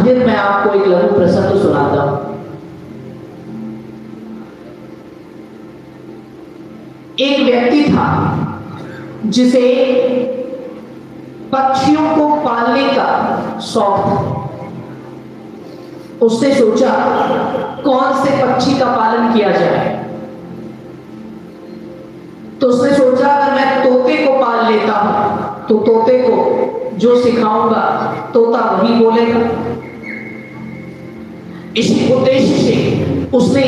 फिर मैं आपको एक लघु प्रसंग सुनाता हूं। एक व्यक्ति था जिसे पक्षियों को पालने का शौक था। उसने सोचा कौन से पक्षी का पालन किया जाए। तो उसने सोचा अगर मैं तोते को पाल लेता हूं तो तोते को जो सिखाऊंगा तोता वही बोलेगा। इसी उद्देश्य से उसने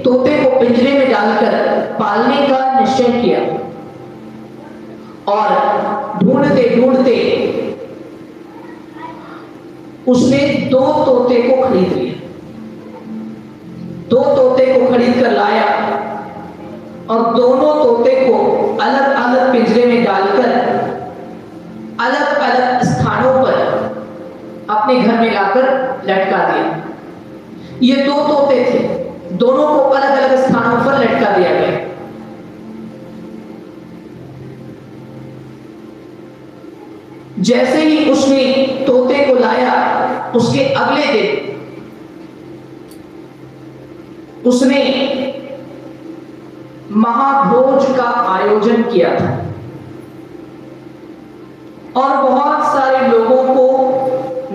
तोते को पिंजरे में डालकर पालने का निश्चय किया और ढूंढते ढूंढते उसने 2 तोते को खरीद लिया। 2 तोते को खरीद कर लाया और दोनों तोते को अलग अलग पिंजरे में डालकर अलग अलग स्थानों पर अपने घर में लाकर लटका दिया। ये 2 तोते थे, दोनों को अलग अलग स्थानों पर लटका दिया गया। जैसे ही उसने तोते को लाया उसके अगले दिन उसने महाभोज का आयोजन किया था और बहुत सारे लोगों को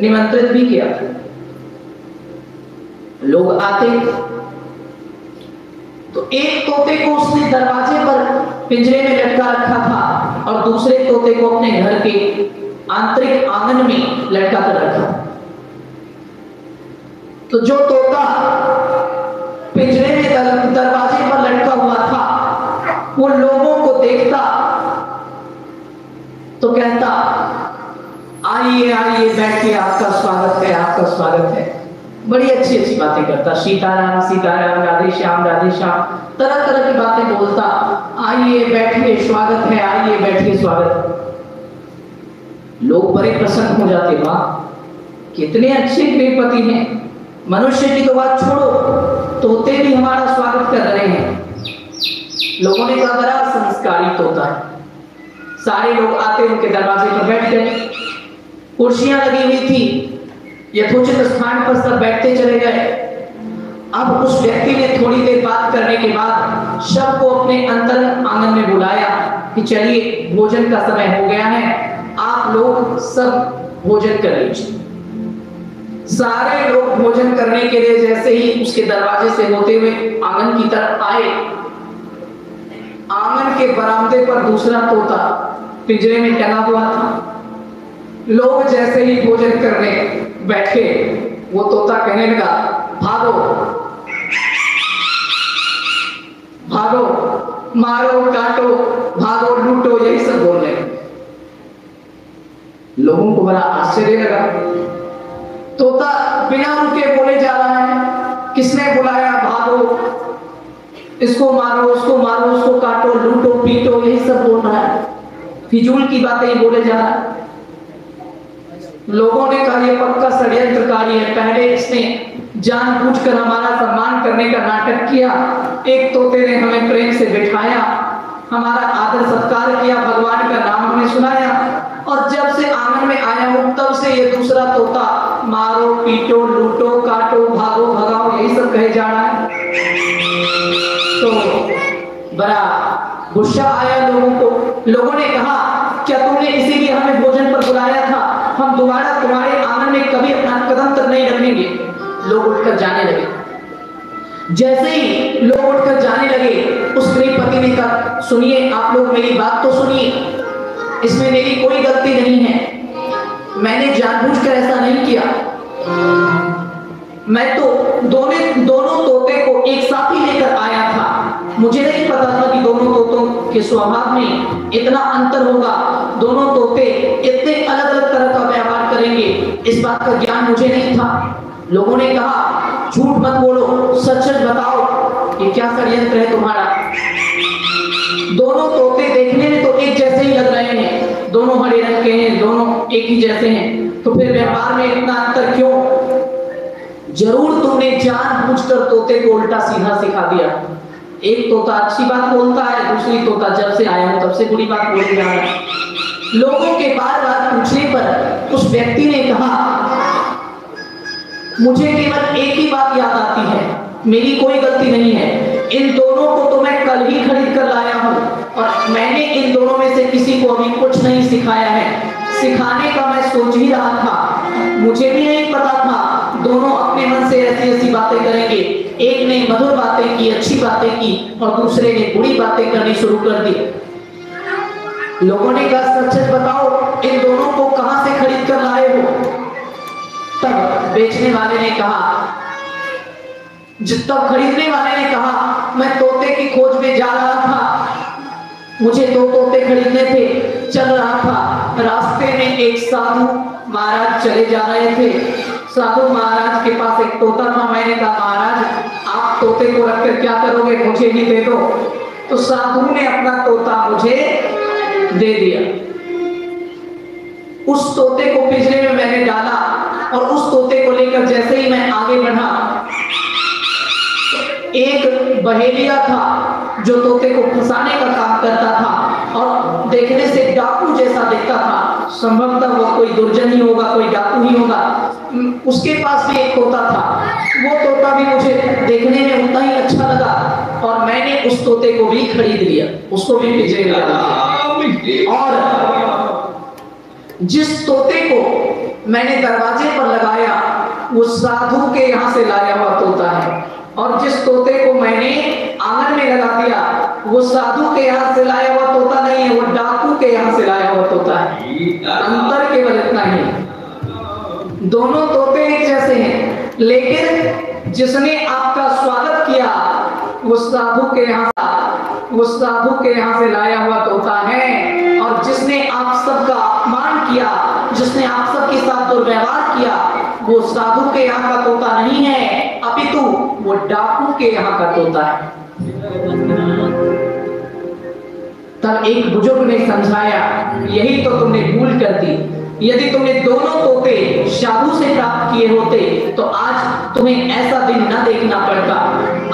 निमंत्रित भी किया था। लोग आते तो एक तोते को उसने दरवाजे पर पिंजरे में लटका रखा था और दूसरे तोते को अपने घर के आंतरिक आंगन में लटका कर रखा। तो जो तोता पिंजरे में दरवाजे पर लटका हुआ था वो लोगों को देखता तो कहता आइए आइए बैठिए, आपका स्वागत है, आपका स्वागत है। बड़ी अच्छी अच्छी बातें करता, सीताराम सीताराम, राधे श्याम राधे श्याम, तरह तरह की बातें बोलता। आइए बैठिए, स्वागत है, आइए बैठिए, स्वागत। लोग बड़े प्रसन्न हो जाते, वाह कितने अच्छे गृहपति हैं। मनुष्य की तो बात छोड़ो, तोते भी हमारा स्वागत कर रहे हैं। लोगों ने कहा बड़ा संस्कारी तोता है। सारे लोग आते उनके दरवाजे पर बैठ गए। कुर्सियां लगी हुई थी, यथोचित स्थान पर सब बैठते चले गए। अब उस व्यक्ति ने थोड़ी देर बात करने के बाद सबको अपने अंतर आंगन में बुलाया कि चलिए भोजन का समय हो गया है, आप लोग सब भोजन कर लीजिए। सारे लोग भोजन करने के लिए जैसे ही उसके दरवाजे से होते हुए आंगन की तरफ आए, आंगन के बरामदे पर दूसरा तोता पिंजरे में टंगा हुआ था। लोग जैसे ही भोजन करने बैठे वो तोता कहने लगा भागो भागो, मारो काटो, भागो लूटो, यही सब बोल रहे। लोगों को बड़ा आश्चर्य लगा। तोता बिना रुके बोले जा रहा है, किसने बुलाया, भागो, इसको मारो, उसको मारो, उसको काटो, लूटो पीटो, यही सब बोल रहा है। फिजूल की बातें ही बोले जा रहा है। लोगों ने कहा ये पक्का षड्यंत्रकारी है, पहले इसने जानबूझकर हमारा सम्मान करने का नाटक किया, एक तोते ने हमें प्रेम से बिठाया, हमारा आदर सत्कार किया, भगवान का नाम हमें सुनाया, और जब से आंगन में आया हूं तब से ये दूसरा तोता मारो पीटो लूटो काटो भागो भगाओ यही सब कहे जा रहा है। तो बड़ा गुस्सा आया लोगों को। लोगों ने कहा क्या तुमने इसीलिए हमें भोजन पर बुलाया था, हम दोबारा तुम्हारे आंगन में कभी अपना कदम तक नहीं रखेंगे। लोग उठकर जाने लगे। जैसे ही लोग उठकर जाने लगे उस गृहपति ने कहा सुनिए, आप लोग मेरी बात तो सुनिए, इसमें मेरी कोई गलती नहीं है, मैंने जानबूझकर ऐसा नहीं किया। मैं तो दोनों तोते को एक साथ ही लेकर आया था, मुझे नहीं पता था कि दोनों तोतों के स्वभाव में इतना अंतर होगा, दोनों तोते इतने अलग अलग तरह का व्यवहार करेंगे, इस बात का ज्ञान मुझे नहीं था। लोगों ने कहा झूठ मत बोलो, सच सच बताओ, ये क्या षड्यंत्र है तुम्हारा। दोनों तोते देखने में तो एक जैसे ही लग रहे हैं, दोनों हरे रंग के हैं, दोनों एक ही जैसे हैं, तो फिर व्यवहार में इतना अंतर क्यों। जरूर तुमने जानबूझकर तोते को उल्टा सीधा सिखा दिया। एक तोता अच्छी बात बोलता है, दूसरी तोता जब से आया हूं तब से बुरी बात बोल रहा है। लोगों के बार बार पूछने पर उस व्यक्ति ने कहा मुझे केवल एक ही बात याद आती है, मेरी कोई गलती नहीं है, इन दोनों को तो मैं कल ही खरीद कर लाया हूँ और मैंने इन दोनों में से किसी को अभी कुछ नहीं सिखाया है। सिखाने का मैं सोच ही रहा था, मुझे भी नहीं पता था दोनों अपने मन से ऐसी ऐसी बातें करेंगे। एक ने मधुर बातें की, अच्छी बातें की और दूसरे ने बुरी बातें करनी शुरू कर दी। लोगों ने कहा सच सच बताओ, इन दोनों को कहां से खरीद कर लाए हो? तब बेचने वाले ने कहा, तब खरीदने वाले ने कहा, मैं तोते की खोज में जा रहा था, मुझे 2 तोते खरीदने थे, चल रहा था, रास्ते में एक साधु महाराज चले जा रहे थे। साधु महाराज के पास एक तोता था। मैंने कहा महाराज आप तोते को रखकर क्या करोगे, मुझे ही दे दो। तो साधु ने अपना तोता मुझे दे दिया। उस तोते को पिंजरे में मैंने डाला और उस तोते को लेकर जैसे ही मैं आगे बढ़ा, एक बहेलिया था जो तोते को फंसाने का काम करता था और देखने से डाकू जैसा दिखता था। संभवतः वो कोई दुर्जन ही होगा, कोई डाकू ही होगा। उसके पास भी एक तोता था। वो तोता भी मुझे देखने में उतना ही अच्छा लगा और मैंने उस तोते को भी खरीद लिया, उसको भी पिंजरे में डाल दिया। और जिस तोते को मैंने दरवाजे पर लगाया वो साधु के यहाँ से लाया हुआ तोता है और जिस तोते को मैंने आंगन में लगा दिया वो साधु के यहाँ से लाया हुआ तोता नहीं है, वो डाकू के यहाँ से लाया हुआ तोता है। अंतर केवल इतना ही, दोनों तोते एक जैसे हैं, लेकिन जिसने आपका स्वागत किया वो साधु के यहाँ से लाया हुआ तोता है और जिसने आप सबका अपमान किया, जिसने आप सबके साथ दुर्व्यवहार किया, वो साधु के यहाँ का तोता नहीं है, अपितु वो डाकू के यहाँ का तोता है। तब एक बुजुर्ग ने समझाया, यही तो तुमने भूल कर दी। यदि तुमने दोनों तोते साधु से प्राप्त किए होते तो आज तुम्हें ऐसा दिन न देखना पड़ता,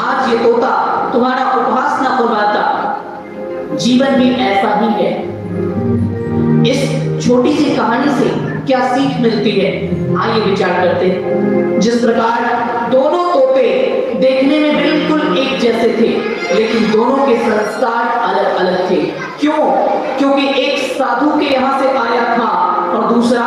आज ये तोता तुम्हारा उपहास न करवाता। जीवन भी ऐसा ही है। इस छोटी सी कहानी से क्या सीख मिलती है, आइए विचार करते हैं। जिस प्रकार दोनों तोते देखने में बिल्कुल एक जैसे थे लेकिन दोनों के संस्कार अलग अलग थे। क्यों? क्योंकि एक साधु के यहाँ से आया था और दूसरा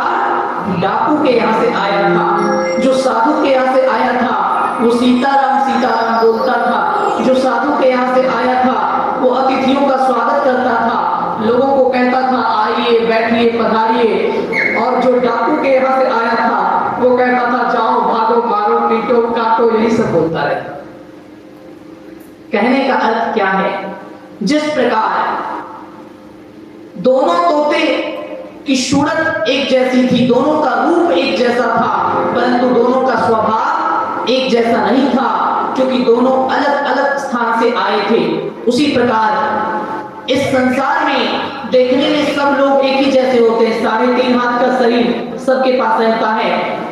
डाकू के यहाँ से आया था। जो साधु के यहाँ से आया था वो सीताराम सीताराम बोलता था, जो साधु के यहाँ से आया था वो अतिथियों का स्वागत करता था, लोगों को कहता था आइए बैठिए पधारिए। और जो डाकू के यहाँ से आया था वो कहता था जाओ भागो मारो पीटो काटो, यही सब बोलता रहता। कहने का अर्थ क्या है? जिस प्रकार दोनों तोते की सूरत एक जैसी थी, दोनों का रूप एक जैसा था, परंतु दोनों का स्वभाव एक जैसा नहीं था क्योंकि दोनों अलग अलग स्थान से आए थे। उसी प्रकार इस संसार में देखने में सब लोग एक ही जैसे होते हैं। 3.5 हाथ का शरीर सबके पास रहता है,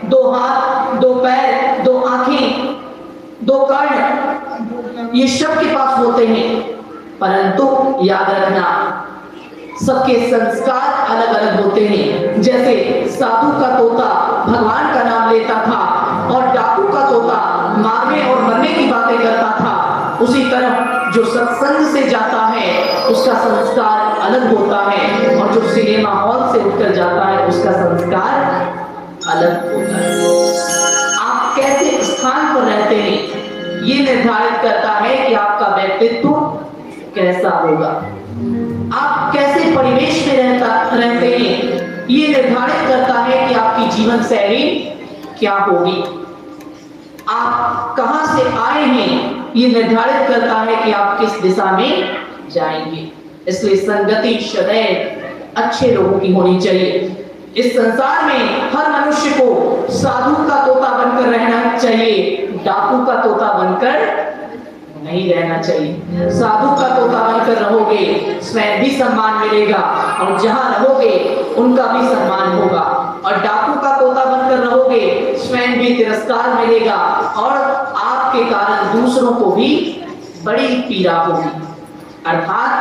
2 हाथ 2 पैर 2 आंखें 2 कर्ण, ये सबके पास होते हैं। परंतु याद रखना सबके संस्कार अलग अलग होते हैं। जैसे साधु का तोता भगवान का नाम लेता था और डाकू का तोता मारने और मरने की बातें करता था, उसी तरह जो सत्संग से जाता है उसका संस्कार अलग होता है और जो सिनेमा हॉल से उठकर जाता है उसका संस्कार अलग होता है। आप कैसे स्थान पर रहते हैं ये निर्धारित करता है कि आपका व्यक्तित्व कैसा होगा। आप कैसे परिवेश में रहते हैं ये निर्धारित करता है कि आपकी जीवन शैली क्या होगी। आप कहां से आए हैं ये निर्धारित करता है कि आप किस दिशा में जाएंगे। इसलिए संगति सदैव अच्छे लोगों की होनी चाहिए। इस संसार में हर मनुष्य को साधु का तोता बनकर रहना चाहिए, डाकू का तोता बनकर नहीं रहना चाहिए। साधु का तोता बनकर रहोगे स्वयं भी सम्मान मिलेगा और जहां रहोगे उनका भी सम्मान होगा, और डाकू का तोता बनकर रहोगे स्वयं भी तिरस्कार मिलेगा और आपके कारण दूसरों को भी बड़ी पीड़ा होगी। अर्थात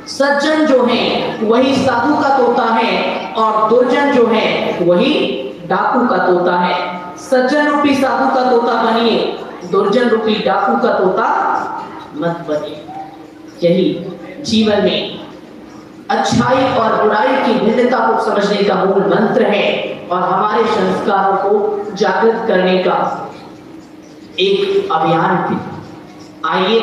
सज्जन जो है वही साधु का तोता है और दुर्जन जो है वही डाकू का तोता है। सज्जन रूपी साधु का तोता बनिए, दुर्जन रूपी डाकू का तोता मत बनिए। यही जीवन में अच्छाई और बुराई की भिन्नता को समझने का मूल मंत्र है और हमारे संस्कारों को जागृत करने का एक अभियान भी। आइए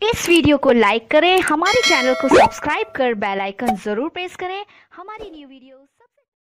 इस वीडियो को लाइक करें, हमारे चैनल को सब्सक्राइब कर बेल आइकन जरूर प्रेस करें हमारी न्यू वीडियोस